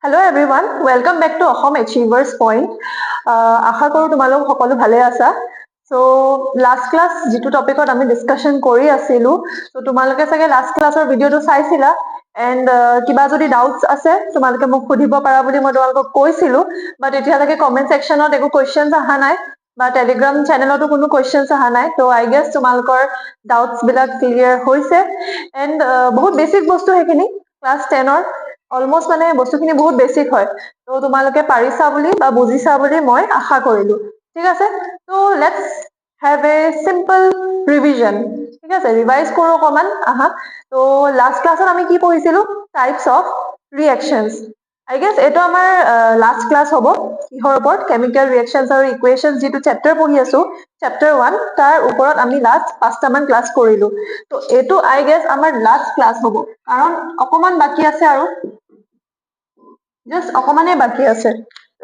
Hello everyone, welcome back to Ahom Achievers Point. আশা কৰোঁ তোমালোক সকলো ভালে আছা। So last class যিটো টপিকত আমি ডিসকাশন কৰি আছিলো, so তোমালোকে চাগে লাষ্ট ক্লাছৰ ভিডিঅটো চাইছিলা এন্ড কিবা যদি ডাউটস আছে তোমালোকে মোক সুধিব পাৰা বুলি মই তোমালোকক কৈছিলো, বাট এতিয়ালৈকে কমেন্ট সেকশনত একো কোৱেশ্চনছ অহা নাই বা টেলিগ্ৰাম চেনেলতো কোনো কোৱেশ্চনছ অহা নাই। তো আই গেছ তোমালোকৰ ডাউটস বিলাক ক্লিয়াৰ হৈছে এন্ড বহুত বেছিক বস্তু সেইখিনি ক্লাছ 10ৰ অলমোষ্ট মানে বস্তুখিনি বহুত বেছিক হয়। তো তোমালোকে পাৰিছা বুলি বা বুজিছা বুলি মই আশা কৰিলো। ঠিক আছে, তো let's have a simple revision. ঠিক আছে, রিভাইজ করো অকমান। আহা, তো লাস্ট ক্লাসত আমি কি পঢ়িছিলো? Types of reactions. I guess এইটো আমাৰ লাষ্ট ক্লাছ হ'ব কিহৰ ওপৰত? কেমিকেল ৰিঅ্যাকশনস আৰু ইকুৱেশনস যিটো চেপ্টাৰ পঢ়ি আছো, চেপ্টাৰ 1, তাৰ ওপৰত আমি লাষ্ট 5টা মান ক্লাছ কৰিলো। তো এইটো আই গেছ আমাৰ লাষ্ট ক্লাছ হ'ব, কাৰণ অকমান বাকি আছে আৰু জাস্ট অকমানে বাকি আছে।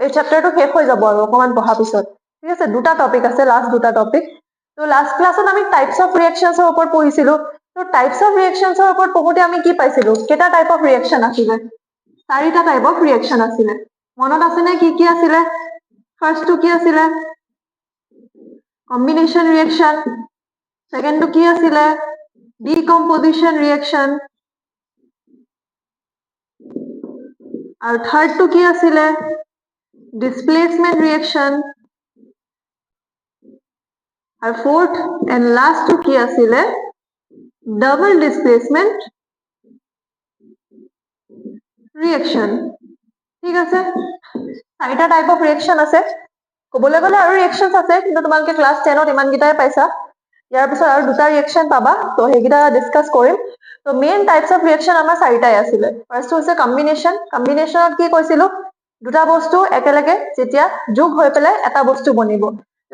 এই চেপ্টাৰটো শেষ হৈ যাব আৰু অকমান পঢ়া পিছত। ঠিক আছে, দুটা টপিক আছে, লাষ্ট দুটা টপিক। তো লাষ্ট ক্লাছত আমি টাইপস অফ ৰিঅ্যাকশনসৰ ওপৰত পঢ়িছিলো। তো টাইপস অফ ৰিঅ্যাকশনসৰ ওপৰত পঢ়োতে আমি কি পাইছিলো? কেইটা টাইপ অফ ৰিঅ্যাকশন আছিলে? 4টা টাইপ অফ ৰিঅ্যাকশন আছিলে। মনত আছে নে কি কি আছিলে? ফাৰ্স্টটো কি আছিলে? Combination reaction. সেকেন্ডটো কি আছিলে? Decomposition reaction. আৰু থাৰ্ডটো কি আছিলে? Displacement reaction. আৰু ফোৰ্থ এন্ড লাস্টটো কি আছিলে? Double displacement reaction. ঠিক আছে, 4টা টাইপ অফ ৰিঅ্যাকশন আছে। ক'বলৈ গ'লে আৰু ৰিঅ্যাকশনস আছে, কিন্তু তোমালোকে ক্লাছ 10ত ইমানকেইটাই পাইছা। ইয়াৰ পিছত আৰু দুটা ৰিঅ্যাকশন পাবা, তো সেইকেইটা ডিসকাস কৰিম। তো মেইন টাইপস অফ ৰিঅ্যাকশন আমাৰ 4টাই আছিলে। ফাৰ্স্টটো হৈছে কম্বিনেশন। কম্বিনেশনত কি কৈছিলো? দুটা বস্তু একেলগে যেতিয়া যোগ হৈ পেলাই এটা বস্তু বনিব,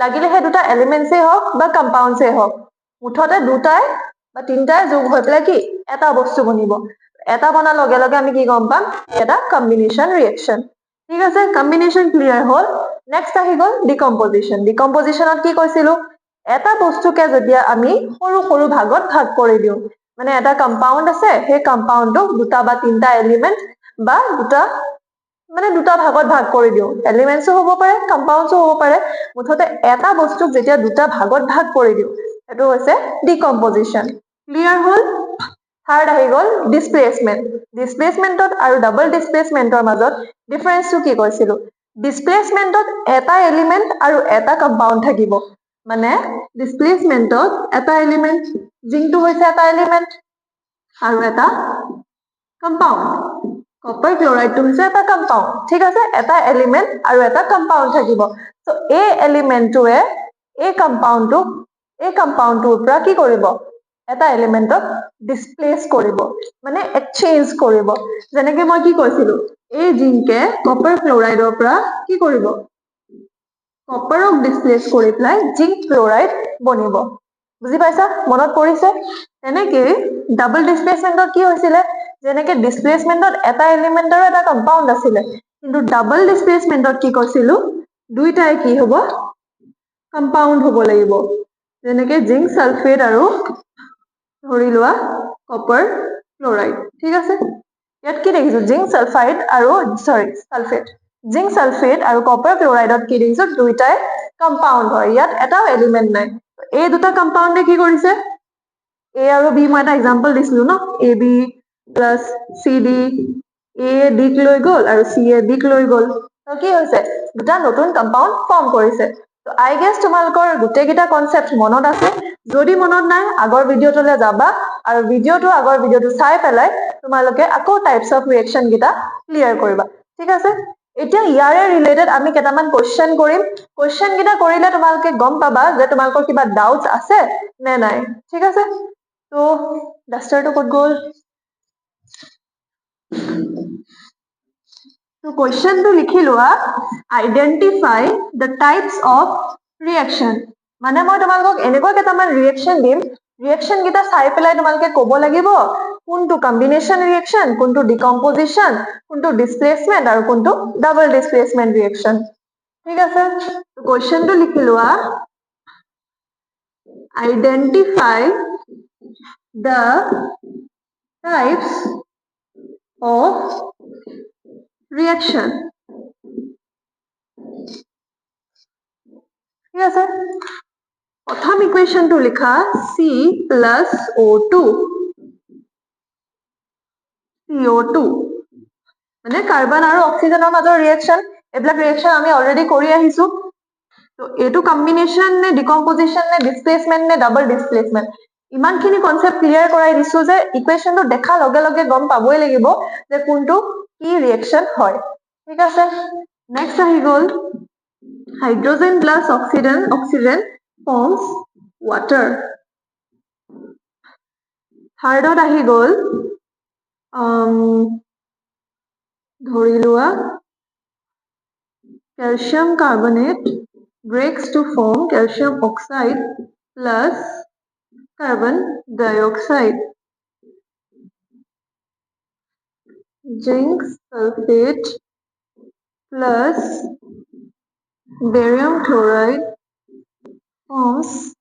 লাগিলে সেই দুটা এলিমেন্টসে হওক বা কম্পাউণ্ডসে হওক, মুঠতে দুটাই বা তিনটাই যোগ হৈ পেলাই কি এটা বস্তু বনিব। এটা বনাৰ লগে লগে আমি কি গম পাম? এটা কম্বিনেশন ৰিঅ্যাকশন। ঠিক আছে, কম্বিনেশন ক্লিয়াৰ হল। নেক্সট আহি গল ডিকম্পোজিশন। ডিকম্পোজিশনত কি কৈছিলো? এটা বস্তুকে যেতিয়া আমি সৰু সৰু ভাগত ভাগ কৰি দিওঁ, মানে এটা কম্পাউণ্ড আছে, সেই কম্পাউণ্ডটোক দুটা বা তিনটা এলিমেন্ট বা দুটা ভাগত ভাগ কৰি দিওঁ। এলিমেন্টসো হ'ব পাৰে, কম্পাউণ্ডসো হ'ব পাৰে, মুঠতে এটা বস্তুক যেতিয়া দুটা ভাগত ভাগ কৰি দিওঁ, সেইটো হৈছে ডিকম্পোজিশন। ক্লিয়াৰ হল? থাৰ্ড আহি গল ডিসপ্লেসমেন্ট। ডিসপ্লেসমেন্টত আৰু ডাবল ডিসপ্লেসমেন্টৰ মাজত ডিফাৰেন্সটো কি কৈছিলো? ডিসপ্লেসমেন্টত এটা এলিমেন্ট আৰু এটা কম্পাউণ্ড থাকিব, মানে ডিসপ্লেসমেন্টত এটা এলিমেন্ট, জিংকটো হৈছে এটা এলিমেন্ট আৰু এটা কম্পাউণ্ড। কপাৰ ক্লোৰাইডটো হৈছে এটা কম্পাউণ্ড। ঠিক আছে, এটা এলিমেন্ট আৰু এটা কম্পাউণ্ড থাকিব। তো এই এলিমেন্টটোৱে এই কম্পাউণ্ডটোৰ পৰা কি কৰিব? এটা এলিমেন্টক ডিসপ্লেস কৰিব, মানে এক্সচেঞ্জ কৰিব। যেনেকে মই কি কৈছিলো, এই জিংকে কপাৰ ক্লোৰাইডৰ পৰা কি কৰিব? কপাৰক ডিসপ্লেস কৰি পেলাই জিংক ক্লোৰাইড বনিব। বুজি পাইছা? মনত পৰিছে? তেনেকে ডাবল ডিসপ্লেসমেন্টত কি হৈছিলে? যেনেকে ডিসপ্লেসমেন্টত এটা এলিমেন্ট আৰু এটা কম্পাউণ্ড আছিলে, কিন্তু ডাবল ডিসপ্লেসমেন্টত কি কৈছিলো? দুইটাই কি হ'ব? কম্পাউণ্ড হ'ব লাগিব। যেনেকে জিংক সালফেট আৰু ধৰি লোৱা কপাৰ ক্লোৰাইড। ঠিক আছে, ইয়াত কি দেখিছো? জিংক সালফাইড আৰু সালফেট। জিংক সালফেট আৰু কপাৰ ক্লোৰাইডত কি দেখিছো? দুইটাই কম্পাউণ্ড হয়, ইয়াত এটাও এলিমেন্ট নাই। এই দুটা কম্পাউণ্ডে কি কৰিছে? এ আৰু বি, মই এটা এক্সাম্পল দিছিলো ন, A B plus C D. এ ডিক লৈ গল আৰু চি এ ডিক লৈ গল। তো কি হৈছে? দুটা নতুন কম্পাউণ্ড ফৰ্ম কৰিছে। তো আই গেছ তোমালোকৰ গোটেইকেইটা কনচেপ্ট মনত আছে। যদি মনত নাই, আগৰ ভিডিঅ'টোলৈ যাবা আৰু আগৰ ভিডিঅ'টো চাই পেলাই তোমালোকে আকৌ টাইপস অফ ৰিঅ্যাকশন কেইটা ক্লিয়াৰ কৰিবা। ঠিক আছে, এতিয়া ইয়াৰে ৰিলেটেড আমি কেইটামান কোৱেশ্চন কৰিম। কোৱেশ্চন কেইটা কৰিলে তোমালোকে গম পাবা যে তোমালোকৰ কিবা ডাউটস আছে নে নাই। ঠিক আছে, তো ডাষ্টাৰটো ক'ত গ'ল? তো কোৱেশ্চনটো লিখি লোৱা, identify the types of reaction. মানে মই তোমালোকক এনেকুৱা কেইটামান ৰিঅ্যাকশন দিম, ৰিঅ্যাকশন কেইটা চাই পেলাই তোমালোকে ক'ব লাগিব কোনটো কম্বিনেশন ৰিঅ্যাকশন, কোনটো ডিকম্পোজিশন, কোনটো ডিসপ্লেসমেন্ট আৰু কোনটো ডাবল ডিসপ্লেসমেন্ট ৰিঅ্যাকশন। ঠিক আছে, তো কোৱেশ্চনটো লিখি লোৱা, identify the types of reaction ঠিক আছে প্ৰথম ইকুৱেশ্যনটো লিখা C+O2 CO2 মানে কাৰ্বন আৰু অক্সিজেনৰ মাজৰ ৰিয়েকশ্যন এইবিলাক ৰিয়েকশ্যন আমি অলৰেডি কৰি আহিছো তো এইটো কম্বিনেশ্যন নে ডিকম্পোজিশ্যন নে ডিসপ্লেসমেন্ট নে ডাবল ডিসপ্লেসমেন্ট ইমানখিনি কনসেপ্ট ক্লিয়াৰ কৰাই দিছো যে ইকুৱেশ্যনটো দেখা লগে লগে গম পাবই লাগিব যে কোনটো কি ৰিয়েকশ্যন হয় ঠিক আছে নেক্সট আহি গ'ল hydrogen plus oxygen forms water থাৰ্ডত আহি গ'ল ধৰি লোৱা calcium carbonate breaks to form calcium oxide plus carbon dioxide. Zinc sulfate plus barium chloride forms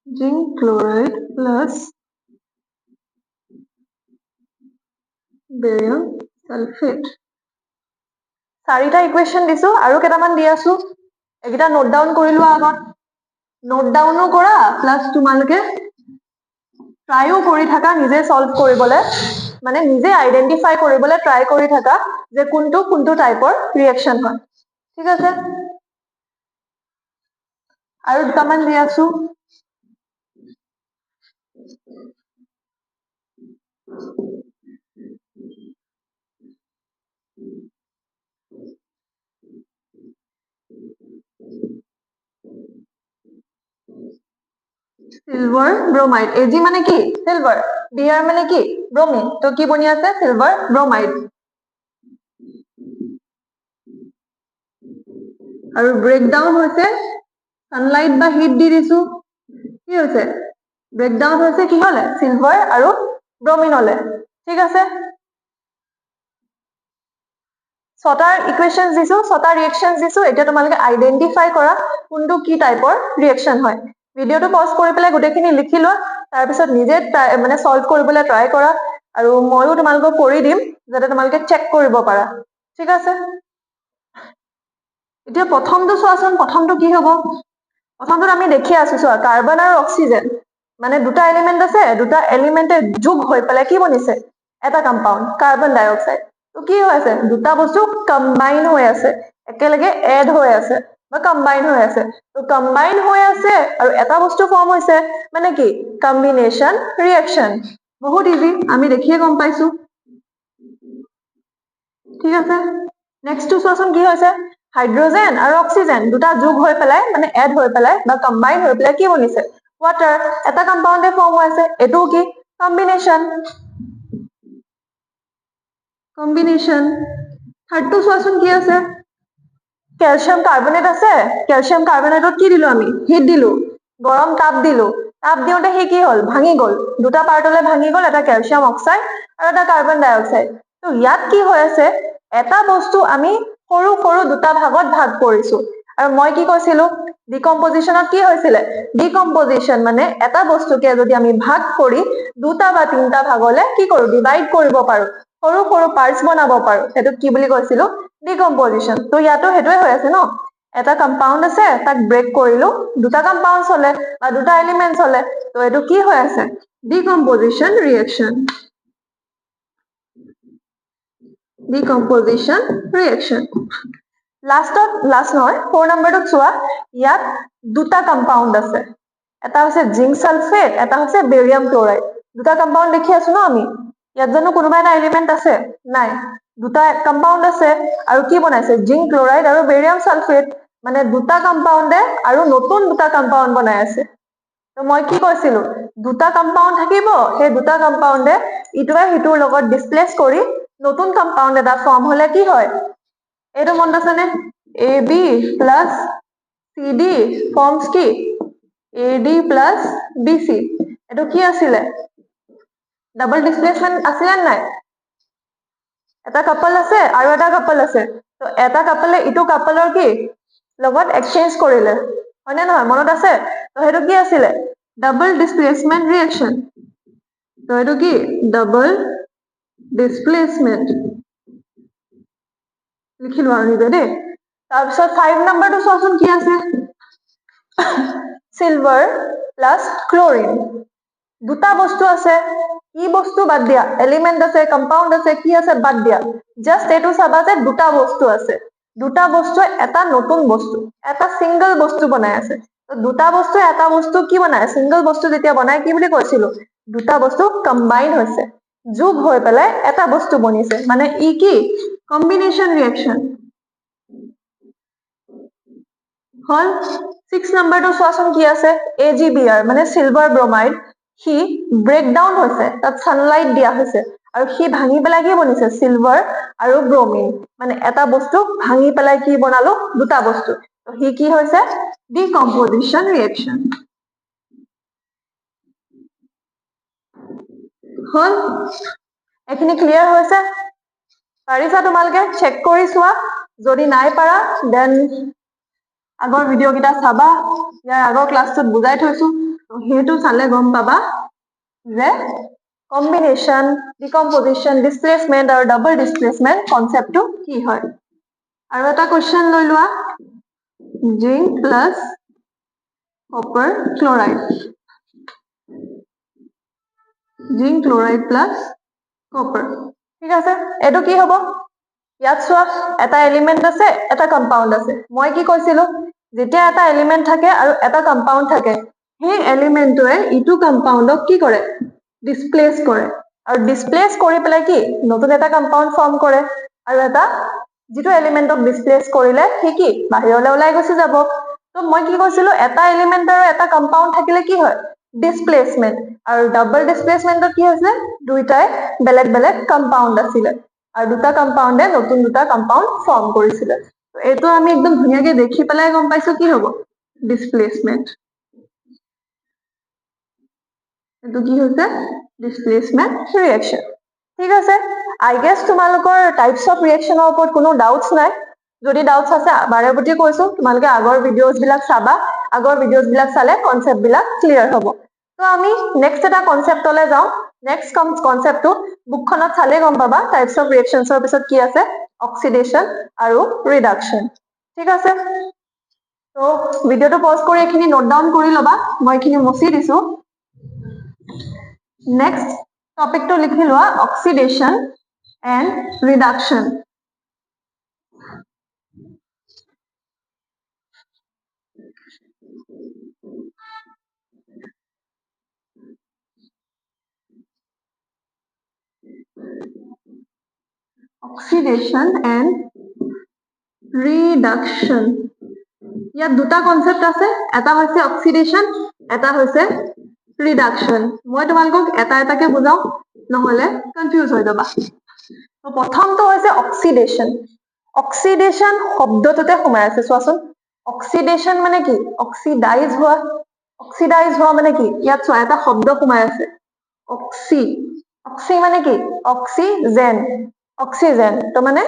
zinc chloride plus barium sulfate. চাৰিটা ইকুৱেশ্যন দিছো আৰু কেইটামান দি আছো এইকেইটা নোট ডাউন কৰি লোৱা আগত নোট ডাউনো কৰা প্লাস তোমালোকে ট্ৰাইও কৰি থাকা নিজে সলভ কৰিবলৈ মানে নিজে আইডেন্টিফাই কৰিবলৈ ট্ৰাই কৰি থাকা যে কোনটো কোনটো টাইপৰ ৰিয়েকশ্যন হয় ঠিক আছে আৰু দুটামান দি আছো সিলভাৰ ব্ৰোমাইড এজি মানে কি সিলভাৰ বিআৰ মানে কি ব্ৰোমিন তো কি বনি আছে সিলভাৰ ব্ৰোমাইড আৰু ব্ৰেকডাউন হৈছে সানলাইট বা হিট দি দিছো কি হৈছে ব্ৰেকডাউন হৈছে কি হলে সিলভাৰ আৰু ব্ৰোমিন হলে ঠিক আছে ছটাৰ ইকুৱেশ্যনছ দিছো ছটা ৰিয়েকশ্যনছ দিছো এতিয়া তোমালোকে আইডেন্টিফাই কৰা কোনটো কি টাইপৰ ৰিয়েকশ্যন হয় ভিডিঅটো পজ কৰি পেলাই গোটেইখিনি লিখি লোৱা তাৰপিছত নিজে মানে সলভ কৰিবলৈ ট্ৰাই কৰা আৰু ময়ো তোমালোকক কৰি দিম যাতে তোমালোকে চেক কৰিব পাৰা ঠিক আছে এতিয়া প্ৰথমটো চোৱাচোন প্ৰথমটো কি হ'ব প্ৰথমটো আমি দেখি আছো চোৱা কাৰ্বন আৰু অক্সিজেন মানে দুটা এলিমেন্ট আছে দুটা এলিমেন্টে যোগ হৈ পেলাই কি বনিছে এটা কম্পাউণ্ড কাৰ্বন ডাই অক্সাইড তো কি হৈ আছে দুটা বস্তু কম্বাইন হৈ আছে একেলগে এড হৈ আছে বা কম্বাইন হৈ আছে তো কম্বাইন হৈ আছে আৰু এটা বস্তু ফৰ্ম হৈছে মানে কি কম্বিনেশ্যন ৰিয়েকশ্যন বহুত ইজি আমি দেখিয়ে গম পাইছো ঠিক আছে নেক্সটটো চোৱাচোন কি হৈছে হাইড্ৰোজেন আৰু অক্সিজেন দুটা যোগ হৈ পেলাই মানে এড হৈ পেলাই বা কম্বাইন হৈ পেলাই কি বনিছে ওয়াটাৰ এটা কম্পাউণ্ডে ফৰ্ম হৈ আছে এটো কি কম্বিনেশ্যন থাৰ্ডটো চোৱাচোন কি আছে ক্যালসিয়াম কাৰ্বনেট আছে ক্যালসিয়াম কাৰ্বনেটত কি দিলো আমি হিট দিলো গৰম তাপ দিলো তাপ দিওঁতে হে কি হল ভাঙি গল দুটা পাৰ্টলে ভাঙি গল এটা ক্যালসিয়াম অক্সাইড আৰু এটা কাৰ্বন ডাই অক্সাইড তো ইয়াত কি হৈ আছে এটা বস্তু আমি সৰু সৰু দুটা ভাগত ভাগ কৰিছো আৰু মই কি কৈছিলো ডিকম্পোজিশনত কি হৈছিলে ডিকম্পোজিশন মানে এটা বস্তুকে যদি আমি ভাগ কৰি দুটা বা তিনটা ভাগলে কি কৰো ডিভাইড কৰিব পাৰো সৰু সৰু পাৰ্টস বনাব পাৰো সেইটো কি বুলি কৈছিলো ডিকম্পোজিশন তো ইয়াতো হেতুৱে হৈ আছে ন এটা কম্পাউণ্ড আছে তাক ব্ৰেক কৰিলো দুটা কম্পাউণ্ডছ হলে বা দুটা এলিমেন্টছ হলে তো এটো কি হৈ আছে decomposition reaction decomposition reaction last নহয় 4 নম্বৰটোত চোৱা ইয়াত দুটা কম্পাউণ্ড আছে এটা হৈছে জিংক সালফেট এটা হৈছে বেৰিয়াম ক্লোৰাইড দুটা কম্পাউণ্ড দেখি আছো ন আমি ইয়াত জানো কোনোবা এটা এলিমেন্ট আছে নাই দুটা কম্পাউণ্ড আছে আৰু কি বনাইছে জিংক ক্লোৰাইড আৰু বেৰিয়াম সালফেট মানে দুটা কম্পাউণ্ডে আৰু নতুন দুটা কম্পাউণ্ড বনাই আছে তো মই কি কৈছিলো দুটা কম্পাউণ্ড থাকিব সেই দুটা কম্পাউণ্ডে ইটোৱে সিটোৰ লগত ডিসপ্লেস কৰি নতুন কম্পাউণ্ড এটা ফৰ্ম হলে কি হয় এইটো মনত আছে নে AB plus CD forms কি AD plus BC এটো কি আছিলে ডাবল ডিসপ্লেসমেন্ট আছে নাই এটা কাপল আছে আৰু এটা কাপল আছে তো এটা কাপলে ইটো কাপলৰ কি লগত এক্সচেঞ্জ কৰিলে হয়নে নহয় মনত আছে তো হেতু কি আছিলে ডাবল ডিসপ্লেসমেন্ট ৰিয়েকশ্যন তো এটো কি ডাবল ডিসপ্লেসমেন্ট লিখিলো আৰু নিজে দেই তাৰপিছত 5 নম্বৰটো চোৱাচোন কি আছে সিলভাৰ প্লাস ক্লোৰিন দুটা বস্তু আছে কি বস্তু বাদ দিয়া এলিমেন্ট আছে কম্পাউন্ড আছে কি আছে বাদ দিয়া জাস্ট এটো চাবা যে দুটা বস্তু আছে দুটা বস্তু এটা নতুন বস্তু এটা সিঙ্গল বস্তু বনাই আছে তো দুটা বস্তু এটা বস্তু কি বনায় সিঙ্গল বস্তু যেতিয়া বনায় কি বুলি কৈছিলো দুটা বস্তু কম্বাইন হৈছে যোগ হৈ পেলাই এটা বস্তু বনিছে মানে ই কি কম্বিনেশন ৰিएक्शन হল 6 নম্বৰটো চোৱাচোন কি আছে AgBr মানে সিলভাৰ ব্ৰোমাইড হি ব্ৰেক ডাউন হৈছে তাত সানলাইট দিয়া হৈছে আৰু হি ভাঙি পেলাই কি বনিছে সিলভাৰ আৰু ব্ৰোমিন মানে এটা বস্তু ভাঙি পেলাই কি বনালো দুটা বস্তু তো হি কি হৈছে ডিকম্পোজিশন ৰিएक्शन হল এখিনি ক্লিয়াৰ হৈছে পাৰিছা তোমালকে চেক কৰি চোৱা যদি নাই পাৰা দেন আগৰ ভিডিও কিটা চাবা ইয়াৰ আগৰ ক্লাছটোত বুজাই থৈছো হেতু চালে গম পাবা যে কম্বিনেশন ডিকম্পোজিশন ডিসপ্লেসমেন্ট আৰু ডাবল ডিসপ্লেসমেন্ট কনসেপ্টটো কি হয় আৰু এটা কোৱেশ্চন লৈ লোৱা zinc plus copper chloride zinc chloride plus copper ঠিক আছে এটো কি হ'ব ইয়াত চোৱা এটা এলিমেন্ট আছে এটা কম্পাউন্ড আছে মই কি কৈছিলো যেতিয়া এটা এলিমেন্ট থাকে আৰু এটা কম্পাউন্ড থাকে সেই এলিমেন্টটোৱে ইটো কম্পাউন্ডক কি কৰে ডিসপ্লেস কৰে আৰু ডিসপ্লেস কৰি পেলাই কি নতুন এটা কম্পাউন্ড ফৰ্ম কৰে আৰু এটা যেটো এলিমেন্টক ডিসপ্লেস কৰিলে কি কি বাহিৰলৈ ওলাই গুছি যাব তো মই কি কৈছিলো এটা এলিমেন্ট আৰু এটা কম্পাউন্ড থাকিলে কি হয় ডিসপ্লেসমেন্ট আৰু ডাবল ডিসপ্লেসমেন্টত কি হৈছে দুইটাই বেলেগ বেলেগ কম্পাউন্ড আছিল আৰু দুটা কম্পাউন্ডে নতুন দুটা কম্পাউন্ড ফৰ্ম কৰিছিল তো এটো আমি একদম ধুনিয়াকে দেখি পেলাই গম পাইছো কি হ'ব ডিসপ্লেসমেন্ট এটো কি হৈছে ডিসপ্লেসমেন্ট ৰিएक्शन ঠিক আছে আই গেস তোমালোকৰ টাইপস অফ ৰিएक्शনৰ ওপৰত কোনো ডাউটস নাই যদি ডাউটস আছে বাৰে প্ৰতি কৈছো তোমালোকে আগৰ ভিডিওস বিলাক চাবা আগৰ ভিডিওস বিলাক চালে কনসেপ্ট বিলাক ক্লিয়াৰ হ'ব তো আমি নেক্সট এটা কনসেপ্টলৈ যাও নেক্সট কনসেপ্টটো বুকখনত চালে গম পাবা টাইপস অফ ৰিएक्शনছৰ পিছত কি আছে অক্সিডেশন আৰু ৰিডাকশন ঠিক আছে তো ভিডিওটো পজ কৰি এখিনি নোট ডাউন কৰি লবা মই এখিনি মছি দিছো নেক্সট টপিকটো লিখি লোৱা অক্সিডেশন এন্ড ৰিডাকশন অক্সিডেশন এন্ড ৰিডাকশন ইয়াত দুটা কনসেপ্ট আছে এটা হৈছে অক্সিডেশন এটা হৈছে ৰিডাকশন মই তোমালোকক এটা এটাকে বুজাও নহলে কনফিউজ হৈ যাবা তো প্ৰথমটো হৈছে অক্সিডেশন অক্সিডেশন শব্দটোতে সোমাই আছে চোৱাচোন অক্সিডেশন মানে কি অক্সিডাইজ হোৱা মানে কি ইয়াত চোৱা এটা শব্দ সোমাই আছে অক্সি অক্সি মানে কি অক্সিজেন অক্সিজেন তো মানে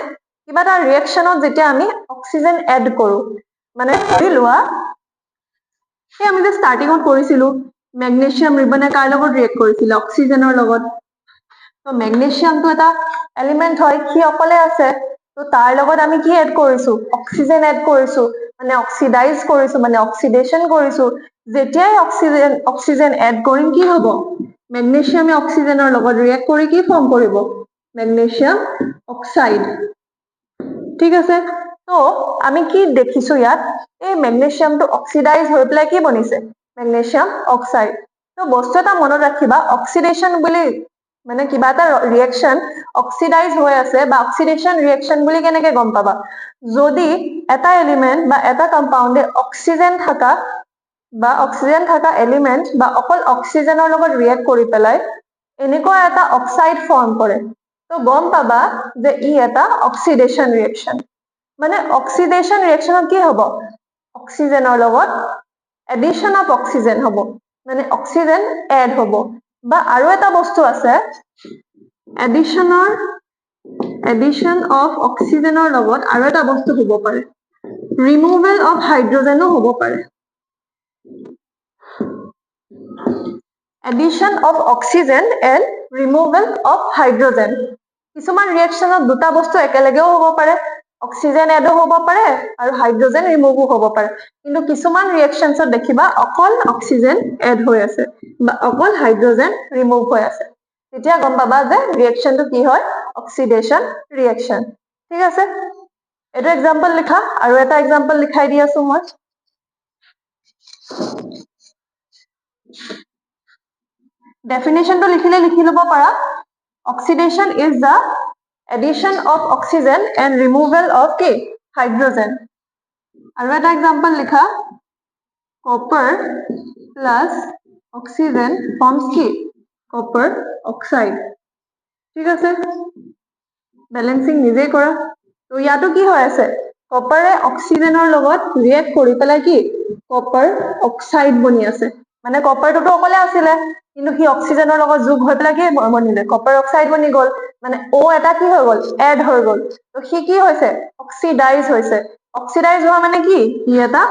কিবা এটা ৰিएक्शনত যেতিয়া আমি অক্সিজেন এড কৰো মানে ধৰি লোৱা এই আমি যে স্টাৰ্টিংত কৰিছিলো মেগনেছিয়াম ৰিবনে কাৰ লগত ৰিएक्ট কৰিছিল অক্সিজেনৰ লগত তো মেগনেছিয়ামটো এটা এলিমেন্ট হয় কি অকলে আছে তো তাৰ লগত আমি কি এড কৰিছো অক্সিজেন এড কৰিছো মানে অক্সিডাইজ কৰিছো মানে অক্সিডেশন কৰিছো যেতিয়াই অক্সিজেন এড কৰিম কি হ'ব মেগনেছিয়ামে অক্সিজেনৰ লগত ৰিएक्ট কৰি কি ফৰ্ম কৰিব মেগনেছিয়াম অক্সাইড ঠিক আছে তো আমি কি দেখিছো ইয়াত এই মেগনেছিয়ামটো অক্সিডাইজ হৈ পেলাই কি বনিছে মেগনেছিয়াম অক্সাইড তো বস্তু এটা মনত ৰাখিবা অক্সিডেশন বুলি মানে কিবা এটা ৰিएक्शन অক্সিডাইজ হৈ আছে বা অক্সিডেশন ৰিएक्शन বুলি কেনেকে গম পাবা যদি এটা এলিমেন্ট বা এটা কম্পাউন্ডে অক্সিজেন থাকা এলিমেন্ট বা অকল অক্সিজেনৰ লগত ৰিएक्ট কৰি পেলাই এনেকুৱা এটা অক্সাইড ফৰ্ম কৰে তো গম পাবা যে ই এটা অক্সিডেশন ৰিएक्शन মানে অক্সিডেশন ৰিएक्शনত কি হ'ব অক্সিজেনৰ লগত এডিশন অফ অক্সিজেন হ'ব মানে অক্সিজেন এড হ'ব বা আৰু এটা বস্তু আছে এডিশন অফ অক্সিজেনৰ লগত আৰু এটা বস্তু হ'ব পাৰে ৰিমুভেল অফ হাইড্ৰোজেনো হ'ব পাৰে addition of oxygen and removal of hydrogen কিছুমান ৰিয়েকশ্যনত দুটা বস্তু একেলগেও হ'ব পাৰে, অক্সিজেন এডো হ'ব পাৰে আৰু হাইড্ৰজেন ৰিমুভো হ'ব পাৰে, কিন্তু কিছুমান ৰিয়েকশ্যনছত দেখিবা অকল অক্সিজেন এড হৈ আছে বা অকল হাইড্ৰজেন ৰিমুভ হৈ আছে, তেতিয়া গম পাবা যে ৰিয়েকশ্যনটো কি হয়, অক্সিডেশ্যন ৰিয়েকশ্যন। ঠিক আছে, এইটো এক্সাম্পল লিখা, আৰু এটা এক্সাম্পল লিখাই দি আছো মই। ডেফিনেশ্যনটো লিখিলে লিখি ল'ব পাৰা, oxidation is the addition of oxygen and removal of K hydrogen. আৰু এটা এক্সাম্পল লিখা, copper plus oxygen forms কি, copper oxide. ঠিক আছে, বেলেন্সিং নিজে কৰা। তো ইয়াতো কি হৈ আছে, কপাৰে অক্সিজেনৰ লগত ৰিয়েক্ট কৰি পেলাই কি কপাৰ অক্সাইড বনি আছে, মানে কপাৰটোতো অকলে আছিলে কিন্তু সি অক্সিজেনৰ লগত যোগ হৈ পেলাই কি বনিলে, কপাৰ অক্সাইড বনি গ'ল, মানে ও এটা কি হৈ গ'ল, এড হৈ গ'ল, তো সি কি হৈছে, অক্সিডাইজ হৈছে। অক্সিডাইজ হোৱা মানে কি, ই এটা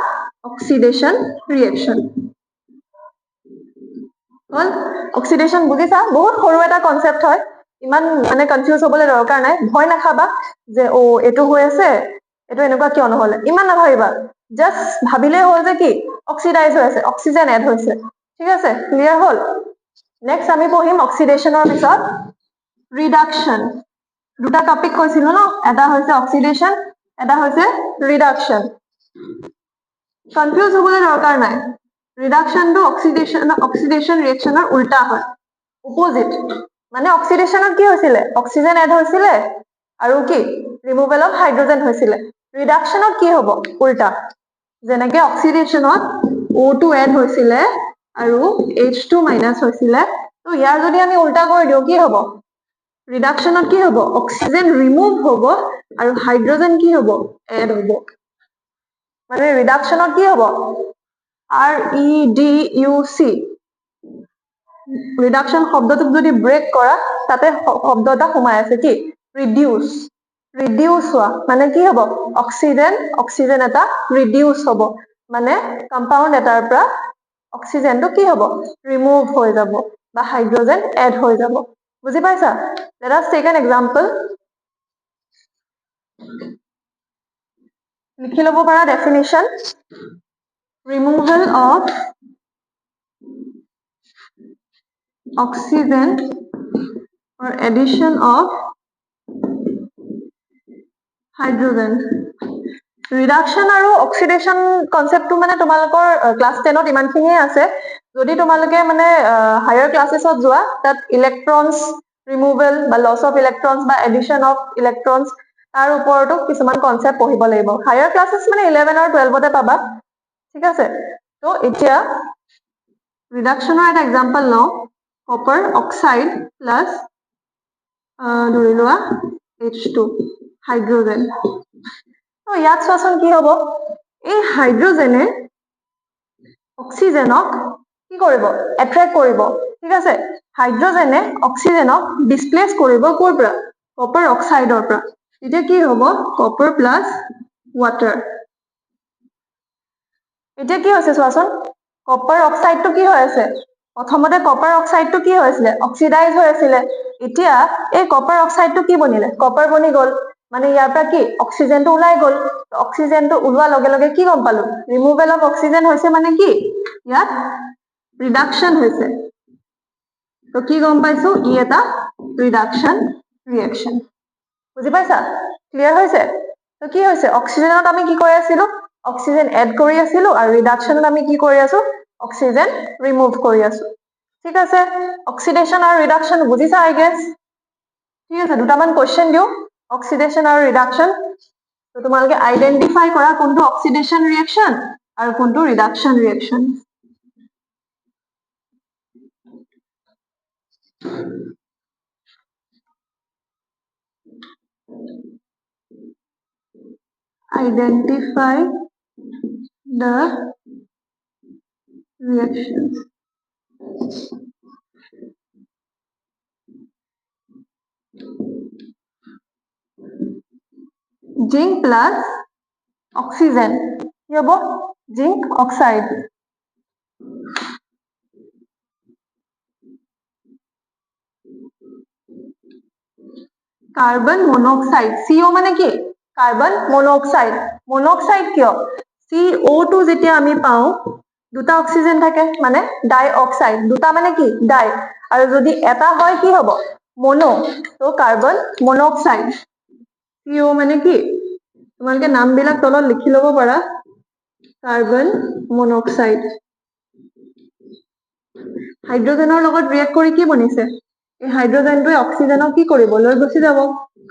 অক্সিডেশ্যন ৰিয়েকশ্যন হ'ল। অক্সিডেশ্যন বুজিছা, বহুত সৰু এটা কনচেপ্ট হয়, ইমান মানে কনফিউজ হবলৈ দৰকাৰ নাই, ভয় নাখাবা যে অ এইটো হৈ আছে এইটো এনেকুৱা কিয় নহলে, ইমান নাভাবিবা, জাষ্ট ভাবিলেই হ'ল যে কি অক্সিডাইজ হৈ আছে, অক্সিজেন এড হৈছে। ঠিক আছে, ক্লিয়াৰ হ'ল। নেক্সট আমি পঢ়িম অক্সিডেশ্যনৰ পিছত ৰিডাকশ্যন। দুটা টপিক কৈছিলো ন, এটা হৈছে অক্সিডেশ্যন, এটা হৈছে ৰিডাকশ্যন। কনফিউজ হবলৈ দৰকাৰ নাই, ৰিডাকশ্যনটো অক্সিডেশ্যন ৰিয়েকশ্যনৰ উল্টা হয়, অপজিট। মানে অক্সিডেশ্যনত কি হৈছিলে, অক্সিজেন এড হৈছিলে আৰু কি ৰিমুভেল অফ হাইড্ৰজেন হৈছিলে। ৰিডাকশ্যনত কি হ'ব, উল্টা। যেনেকে অক্সিডেশ্যনত O2 এড হৈছিলে আৰু H2 মাইনাছ হৈছিলে, তো ইয়াৰ যদি আমি উল্টা কৰি দিওঁ কি হ'ব, ৰিডাকশ্যনত কি হ'ব, অক্সিজেন ৰিমুভ হ'ব আৰু হাইড্ৰজেন কি হ'ব, এড হ'ব। মানে ৰিডাকশ্যনত কি হ'ব, REDUC, ৰিডাকশ্যন শব্দটোক যদি ব্ৰেক কৰা তাতে শব্দ এটা সোমাই আছে কি, ৰিডিউচ। ৰিডিউচ হোৱা মানে কি হ'ব, অক্সিজেন এটা ৰিডিউচ হ'ব, মানে কম্পাউণ্ড এটাৰ পৰা অক্সিজেনটো কি হ'ব, ৰিমুভ হৈ যাব বা হাইড্ৰজেন এড হৈ যাব। বুজি পাইছা? Let us tech an example. লিখি ল'ব পাৰা definition, removal of oxygen or addition of hydrogen. Reduction আৰু অক্সিডেশ্যন কনচেপ্টটো মানে তোমালোকৰ ক্লাছ 10ত ইমানখিনিয়ে আছে। যদি তোমালোকে মানে হায়াৰ ক্লাছেছত যোৱা, তাত ইলেক্ট্ৰনছ ৰিমুভেল বা লছ অফ ইলেক্ট্ৰনছ বা এডিশ্যন অফ ইলেক্ট্ৰনছ, তাৰ ওপৰতো কিছুমান কনচেপ্ট পঢ়িব লাগিব। হায়াৰ ক্লাছেছ মানে 11 আৰু 12তে পাবা। ঠিক আছে, তো এতিয়া ৰিডাকশ্যনৰ এটা এক্সাম্পল লওঁ, কপাৰ অক্সাইড প্লাছ ধৰি লোৱা H2 হাইড্ৰজেন। তো ইয়াত চোৱাচোন কি হ'ব, এই হাইড্ৰজেনে অক্সিজেনক কি কৰিব, এট্ৰেক্ট কৰিব। ঠিক আছে, হাইড্ৰজেনে অক্সিজেনক ডিছপ্লেচ কৰিব ক'ৰ পৰা, কপাৰ অক্সাইডৰ পৰা। তেতিয়া কি হ'ব, কপাৰ প্লাছ ৱাটাৰ। এতিয়া কি হৈছে চোৱাচোন, কপাৰ অক্সাইডটো কি হৈ আছে, প্ৰথমতে কপাৰ অক্সাইডটো কি হৈছিলে, অক্সিডাইজ হৈ আছিলে। এতিয়া এই কপাৰ অক্সাইডটো কি বনিলে, কপাৰ বনি গ'ল, মানে ইয়াৰ পৰা কি অক্সিজেনটো ওলাই গ'ল। অক্সিজেনটো ওলোৱাৰ লগে লগে কি গম পালো, ৰিমুভেল অফ অক্সিজেন হৈছে, মানে কি ইয়াত ৰিডাকশ্যন হৈছে। তো কি গম পাইছো, ই এটা ৰিডাকশ্যন ৰিয়েকশ্যন। বুজি পাইছা, ক্লিয়াৰ হৈছে? তো কি হৈছে, অক্সিজেনত আমি কি কৰি আছিলো, অক্সিজেন এড কৰি আছিলো, আৰু ৰিডাকশ্যনত আমি কি কৰি আছো, অক্সিজেন ৰিমুভ কৰি আছো। ঠিক আছে, অক্সিডেশ্যন আৰু ৰিডাকশ্যন বুজিছা আই গেছ। ঠিক আছে, দুটামান কুৱেশ্যন দিওঁ, অক্সিডেশ্যন আৰু ৰিডাকশ্যন। তো তোমালোকে আইডেন্টিফাই কৰা কোনটো অক্সিডেশ্যন ৰিয়েকশ্যন আৰু কোনটো reduction reaction. Identify the reactions. Zinc plus oxygen, কি হ'ব, zinc oxide. Carbon monoxide CO মানে কি কার্বন মনোক্সাইড মনোক্সাইড কিয় CO2 যেতিয়া আমি পাওঁ দুটা অক্সিজেন থাকে মানে ডাই অক্সাইড দুটা মানে কি ডাই আৰু যদি এটা হয় কি হ'ব মনো তো কার্বন মনোক্সাইড CO মানে কি তোমালোকে নামবিলাক তলত লিখি ল'ব পাৰা কাৰ্বন মনোক্সাইড হাইড্ৰোজেনৰ লগত ৰিয়েক্ট কৰি কি বনিছে এই হাইড্ৰোজেনটোৱে অক্সিজেনক কি কৰিব লৈ গুচি যাব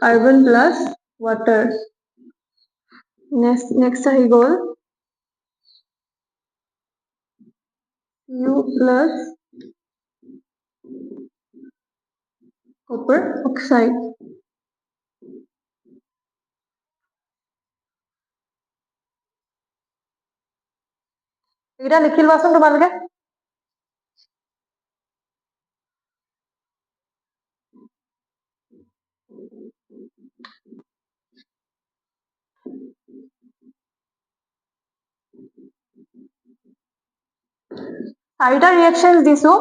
কার্বন প্লাস ওয়াটার নেক্সট আহি গ'ল U plus copper oxide এটা লিখি লোৱাচোন তোমালোকে চাৰিটা ৰিয়েকশনস দিছো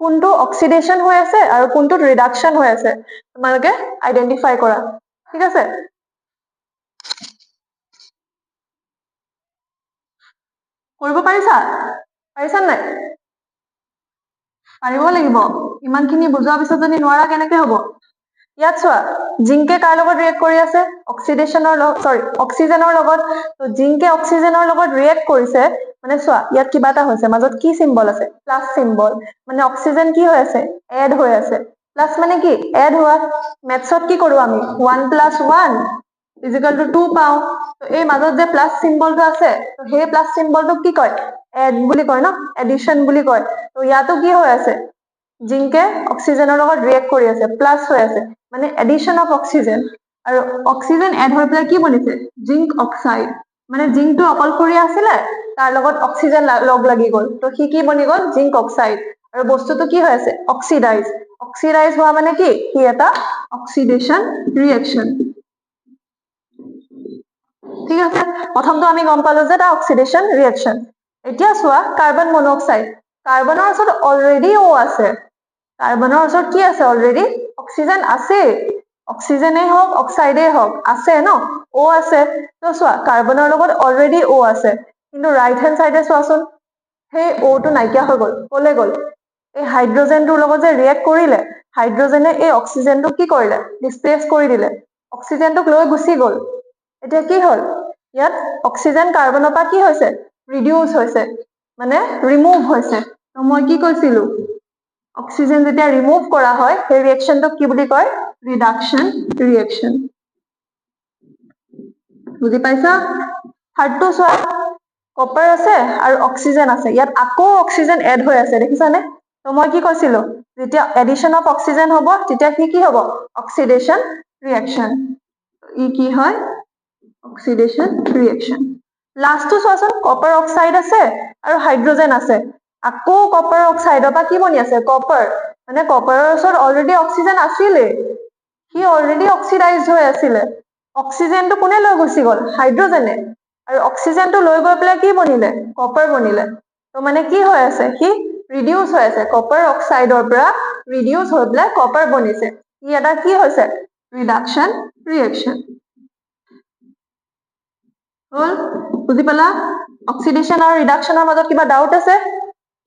কোনটো অক্সিডেশন হৈ আছে আৰু কোনটো ৰিডাকশন হৈ আছে তোমালোকে আইডেন্টিফাই কৰা ঠিক আছে কৰিব পাৰিছা নাই পাৰিব লাগিব ইমানখিনি বুজোৱাৰ পিছত যদি নোৱাৰা কেনেকে হ'ব ইয়াত চোৱা জিংকে কাৰ লগত ৰিয়েক্ট কৰি আছে অক্সিডেশনৰ অক্সিজেনৰ লগত তো জিংকে অক্সিজেনৰ লগত ৰিয়েক্ট কৰিছে মানে চোৱা ইয়াত কিবা এটা হৈছে মাজত কি সিম্বল আছে প্লাস সিম্বল মানে অক্সিজেন কি হৈ আছে এড হৈ আছে প্লাস মানে কি এড হোৱা মেথছত কি কৰো আমি 1 + 1 = 2 পাও তো এই মাজত যে প্লাস সিম্বলটো আছে তো সেই প্লাস সিম্বলটো কি কয় এড বুলি কয় ন এডিশন বুলি কয় তো ইয়াতো কি হৈ আছে জিংকে অক্সিজেনৰ লগত ৰিয়েক্ট কৰি আছে প্লাস হৈ আছে মানে এডিশন অফ অক্সিজেন আৰু অক্সিজেন এড হৈ পেলাই কি বনিছে জিংক অক্সাইড মানে জিংকটো অকলশৰীয়া আছিলে তাৰ লগত অক্সিজেন লগ লাগি গ'ল তো সি কি বনি গ'ল জিংক অক্সাইড আৰু বস্তুটো কি হৈ আছে অক্সিডাইজ হোৱা মানে কি সি এটা অক্সিডেশন ৰিয়েকশন ঠিক আছে প্ৰথমটো আমি গম পালো যে এটা অক্সিডেশন ৰিয়েকশন এতিয়া চোৱা কাৰ্বন মনোক্সাইড কাৰ্বনৰ ওচৰত অলৰেডি O আছে কাৰ্বনৰ ওচৰত কি আছে অলৰেডি অক্সিজেন আছে অক্সিজেনেই হওক অক্সাইডেই হওক আছে ন O আছে তো চোৱা কাৰ্বনৰ লগত অলৰেডি O আছে কিন্তু ৰাইট হেণ্ড সাইডে চোৱাচোন সেই O টো নাইকিয়া হৈ গ'ল কলে গ'ল এই হাইড্ৰোজেনটোৰ লগত যে ৰিয়েক্ট কৰিলে হাইড্ৰোজেনে এই অক্সিজেনটোক কি কৰিলে ডিসপ্লেস কৰি দিলে অক্সিজেনটোক লৈ গুচি গ'ল এতিয়া কি হ'ল ইয়াত অক্সিজেন কাৰ্বনৰ পৰা কি হৈছে ৰিডিউস হৈছে মানে ৰিমুভ হৈছে তো মই কি কৈছিলো অক্সিজেন যেতিয়া ৰিমুভ কৰা হয় সেই ৰিয়েকশনটোক কি বুলি কয় ৰিডাকশন ৰিয়েকশন বুজি পাইছা থাৰ্ডটো চোৱা কপাৰ আছে আৰু অক্সিজেন আছে ইয়াত আকৌ অক্সিজেন এড হৈ আছে দেখিছানে তো মই কি কৈছিলো যেতিয়া এডিশন অফ অক্সিজেন হ'ব তেতিয়া কি হ'ব অক্সিডেশন ৰিয়েকশন ই কি হয় অক্সিডেশন ৰিয়েকশন লাষ্টটো চোৱাচোন কপাৰ অক্সাইড আছে আৰু হাইড্ৰোজেন আছে আকৌ কপাৰ অক্সাইডৰ পৰা কি বনি আছে কপাৰ মানে কপাৰৰ ওচৰত অলৰেডি অক্সিজেন আছিলে সি অলৰেডি অক্সিডাইজ হৈ আছিলে অক্সিজেনটো কোনে লৈ গুচি গ'ল হাইড্ৰোজেনে আৰু অক্সিজেনটো লৈ গৈ পেলাই কি বনিলে কপাৰ বনিলে তো মানে কি হৈ আছে সি ৰিডিউস হৈ আছে কপাৰ অক্সাইডৰ পৰা ৰিডিউস হৈ পেলাই কপাৰ বনিছে ই এটা কি হৈছে ৰিডাকশন ৰিয়েকশন হল বুজি পালা অক্সিডেশন আৰু ৰিডাকশনৰ মাজত কিবা ডাউট আছে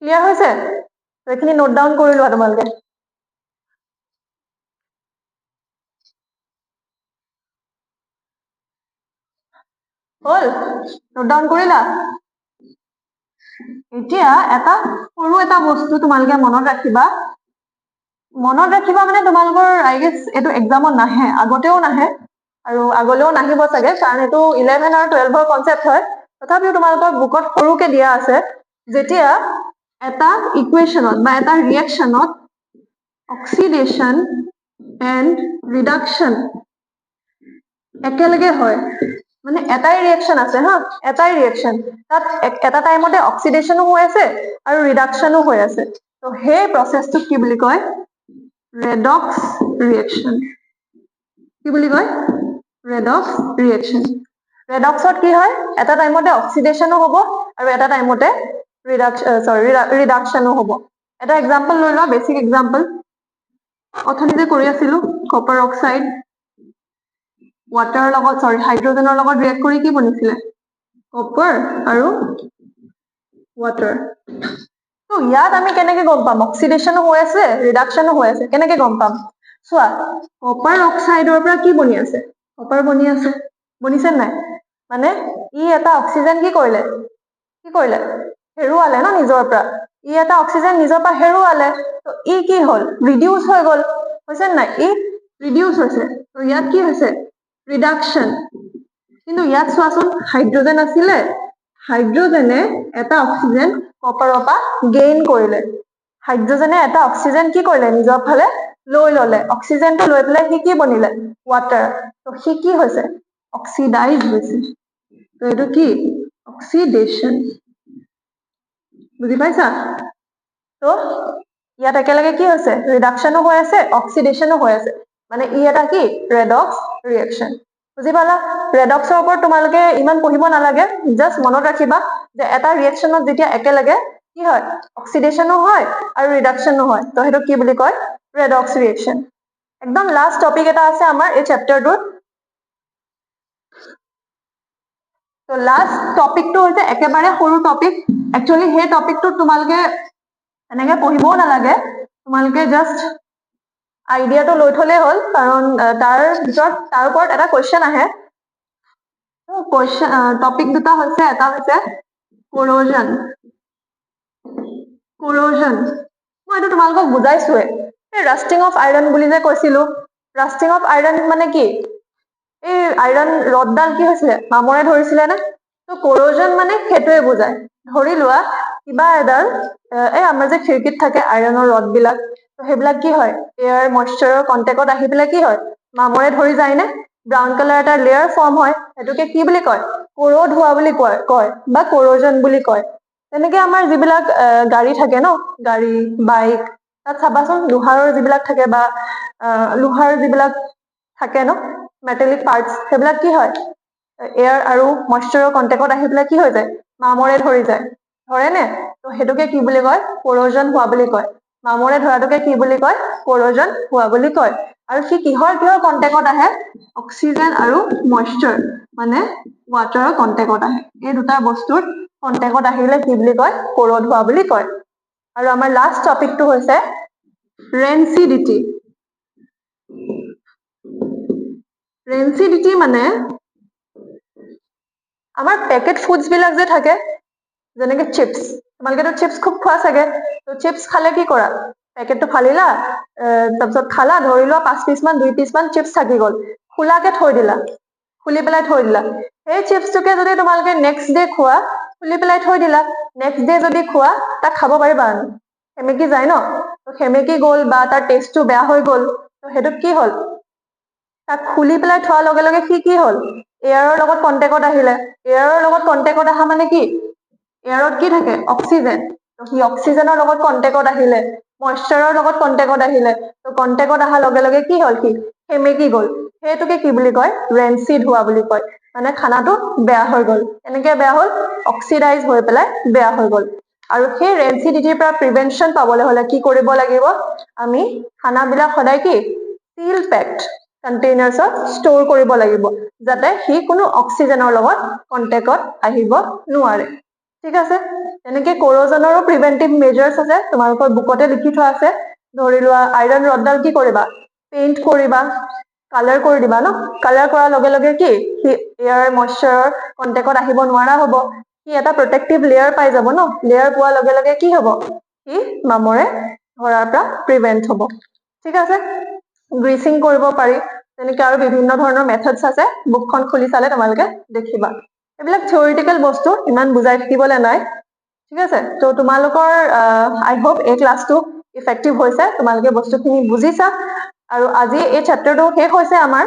ক্লিয়াৰ হৈছে এইখিনি নোট ডাউন কৰি লোৱা তোমালোকে হল নোট ডাউন কৰিলা এতিয়া এটা সৰু এটা বস্তু তোমালোকে মনত ৰাখিবা মানে তোমালোকৰ আই গেছ এইটো এক্সামত নাহে আগতেও নাহে আৰু আগলেও নাহিব চাগে কাৰণ এইটো 11 আৰু 12 ৰ কনসেপ্ট হয় তথাপিও তোমালোকৰ বুকত সৰুকে দিয়া আছে যেতিয়া এটা ইকুৱেশনত বা এটা ৰিয়েকশনত অক্সিডেশন এন্ড ৰিডাকশন একেলগে হয় মানে এটাই ৰিয়েকশন আছে হা এটাই ৰিয়েকশন তাত এটা টাইমতে অক্সিডেশনো হৈ আছে আৰু ৰিডাকশনো হৈ আছে তো সেই প্ৰসেসটো কি বুলি কয় ৰেডক্স ৰিয়েকশন কি বুলি কয় ৰেডক্স ৰিয়েকশন ৰেডক্সত কি হয় এটা টাইমতে অক্সিডেশনো হ'ব আৰু এটা টাইমতে ৰিডাকশনো হ'ব এটা এক্সাম্পল লৈ লোৱা বেসিক এক্সাম্পল অথনি যে কৰি আছিলো কপাৰ অক্সাইড ৱাটাৰৰ লগত সৰি হাইড্ৰজেনৰ লগত ৰিয়েক্ট কৰি কি বনিছিলে কপাৰ আৰু ৱাটাৰ তো ইয়াত আমি কেনেকে গম পাম অক্সিডেশনো হৈ আছে ৰিডাকশনো হৈ আছে কেনেকে গম পাম চোৱা কপাৰ অক্সাইডৰ পৰা কি বনি আছে কপাৰ বনি আছে বনিছে নাই মানে ই এটা অক্সিজেন কি কৰিলে হেৰুৱালে ন নিজৰ পৰা ই এটা অক্সিজেন নিজৰ পৰা হেৰুৱালে তো ই কি হল ৰিডিউস হৈ গল হৈছে নাই ই ৰিডিউস হৈছে তো ইয়াত কি হৈছে ৰিডাকশন কিন্তু ইয়াত চোৱাচোন হাইড্ৰজেন আছিলে হাইড্ৰজেনে এটা অক্সিজেন কপাৰৰ পৰা গেইন কৰিলে হাইড্ৰজেনে এটা অক্সিজেন কি কৰিলে নিজৰ ফালে লৈ ললে অক্সিজেনটো লৈ পেলাই সি কি বনিলে ৱাটাৰ তো সি কি হৈছে অক্সিডাইজ হৈছে তো এইটো কি অক্সিডেশন বুজি পাইছা তো ইয়াত একেলগে কি হৈছে ৰিডাকশনো হৈ আছে অক্সিডেশনো হৈ আছে মানে ই এটা কি ৰেডক্স ৰিয়েকশন বুজি পালা ৰেডক্সৰ ওপৰত তোমালোকে ইমান পঢ়িব নালাগে জাস্ট মনত ৰাখিবা যে এটা ৰিয়েকশনত যেতিয়া একেলগে কি হয় অক্সিডেশনো হয় আৰু ৰিডাকশনো হয় তো সেইটো কি বুলি কয় ৰেডক্স ৰিয়েকশন একদম লাষ্ট টপিক এটা আছে আমাৰ এই চেপ্টাৰটোত তো লাষ্ট টপিকটো হৈছে একেবাৰে সৰু টপিক একচুয়ালি সেই টপিকটো তোমালোকে এনেকে পঢ়িবও নালাগে তোমালোকে জাস্ট আইডিয়াটো লৈ থলে হ'ল কাৰণ তাৰ ওপৰত এটা কোৱেশ্চন আহে টপিক দুটা হৈছে এটা হৈছে corrosion মই এইটো তোমালোকক বুজাইছোৱে এই ৰাষ্টিং অফ আইৰণ বুলি যে কৈছিলো ৰাষ্টিং অফ আইৰণ মানে কি এই আইৰণ ৰডডাল কি হৈছিলে মামৰে ধৰিছিলে নে তো corrosion মানে সেইটোৱে বুজায় ধৰি লোৱা কিবা এডাল এই আমাৰ যে খিৰিকীত থাকে আইৰণৰ ৰড বিলাক তো সেইবিলাক কি হয় এয়াৰ মইশ্চাৰৰ কন্টেক্টত আহি পেলাই কি হয় মামৰে ধৰি যায় নে ব্ৰাউন কালাৰ এটা লেয়াৰ ফৰ্ম হয় সেইটোকে কি বুলি কয় corrode হোৱা বুলি কয় বা corrosion বুলি কয় তেনেকে আমাৰ যিবিলাক গাড়ী থাকে ন গাড়ী বাইক তাত চাবাচোন লোহাৰৰ যিবিলাক থাকে বা লোহাৰ যিবিলাক থাকে ন মেটালিক পাৰ্টস সেইবিলাক কি হয় এয়াৰ আৰু মইশ্চাৰৰ কন্টেক্টত আহি পেলাই কি হৈ যায় মামৰে ধৰি যায় ধৰে নে তো সেইটোকে কি বুলি কয় corrosion হোৱা বুলি কয় মামৰে ধৰাটোকে কি বুলি কয় corrosion হোৱা বুলি কয় আৰু সি কিহৰ কন্টেক্টত আহে অক্সিজেন আৰু মইশ্চাৰ মানে ৱাটাৰৰ কন্টেক্টত আহে এই দুটা বস্তুৰ কন্টেক্টত আহিলে কি বুলি কয় corrode হোৱা বুলি কয় আৰু আমাৰ লাষ্ট টপিকটো হৈছে ৰেঞ্চিডিটি মানে আমাৰ পেকেট ফুডছ বিলাক যে থাকে যেনেকে চিপছ তোমালোকেতো চিপছ খুব খোৱা চাগে তো চিপছ খালে কি কৰা পেকেটটো ফালিলা তাৰপিছত খালা ধৰি লোৱা 5 পিচ মান 2 পিচ মান চিপছ থাকি গল খোলাকে থৈ দিলা খুলি পেলাই থৈ দিলা সেই চিপছটোকে যদি তোমালোকে নেক্সট ডে খোৱা খুলি পেলাই থৈ দিলা নেক্সট ডে যদি খোৱা তাক খাব পাৰিবা সেমেকি যায় ন তো সেমেকি গল বা তাৰ টেষ্টটো বেয়া হৈ গল তো সেইটোত কি হল তাক খুলি পেলাই থোৱাৰ লগে লগে সি কি হল এয়াৰৰ লগত কন্টেক্টত আহিলে এয়াৰৰ লগত কন্টেক্টত অহা মানে কি এয়াৰত কি থাকে অক্সিজেন তো সি অক্সিজেনৰ লগত কন্টেক্টত আহিলে মইশ্চাৰৰ লগত কন্টেক্টত আহিলে তো কন্টেক্টত অহাৰ লগে লগে কি হল সি সেমেকি গল সেইটোকে কি বুলি কয় ৰেঞ্চিড হোৱা বুলি কয় মানে খানাটো বেয়া হৈ গল এনেকে বেয়া হল অক্সিডাইজ হৈ পেলাই বেয়া হৈ গল আৰু সেই ৰেঞ্চিডিটিৰ পৰা প্ৰিভেনশ্যন পাবলৈ হলে কি কৰিব লাগিব আমি খানাবিলাক সদায় কি সিল পেকড কণ্টেইনাৰ্ছত ষ্ট'ৰ কৰিব লাগিব যাতে সি কোনো অক্সিজেনৰ লগত কন্টেক্টত আহিব নোৱাৰে ঠিক আছে এনেকে corrosionৰো প্ৰিভেন্টিভ মেজাৰ্ছ আছে তোমালোকৰ বুকতে লিখি থোৱা আছে ধৰি লোৱা আইৰণ ৰডডাল কি কৰিবা পেইণ্ট কৰিবা কালাৰ কৰি দিবা ন কালাৰ কৰাৰ লগে লগে কি সি এয়াৰ মইশ্চাৰৰ কন্টেক্টত আহিব নোৱাৰা হ'ব সি এটা প্ৰটেক্টিভ লেয়াৰ পাই যাব ন লেয়াৰ পোৱাৰ লগে লগে কি হ'ব সি মামৰে ধৰাৰ পৰা প্ৰিভেন্ট হ'ব ঠিক আছে গ্ৰীচিং কৰিব পাৰি তেনেকে আৰু বিভিন্ন ধৰণৰ মেথডছ আছে বুকখন খুলি চালে তোমালোকে দেখিবা এইবিলাক থিয়ৰিটিকেল বস্তু ইমান বুজাই থাকিবলৈ নাই ঠিক আছে তো তোমালোকৰ আই হোপ এই ক্লাছটো ইফেক্টিভ হৈছে তোমালোকে বস্তুখিনি বুজিছা আৰু আজি এই চেপ্টাৰটো শেষ হৈছে আমাৰ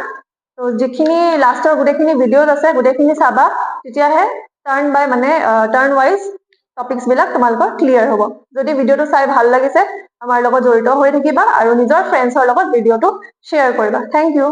তো যিখিনি লাষ্টৰ গোটেইখিনি ভিডিঅ'জ আছে গোটেইখিনি চাবা তেতিয়াহে টাৰ্ণ বাই মানে টাৰ্ণ ৱাইজ টপিকছ বিলাক তোমালোকৰ ক্লিয়াৰ হ'ব যদি ভিডিঅ'টো চাই ভাল লাগিছে আমাৰ লগত জড়িত হৈ থাকিবা আৰু নিজৰ ফ্ৰেণ্ডছৰ লগত ভিডিঅ'টো শ্বেয়াৰ কৰিবা থেংক ইউ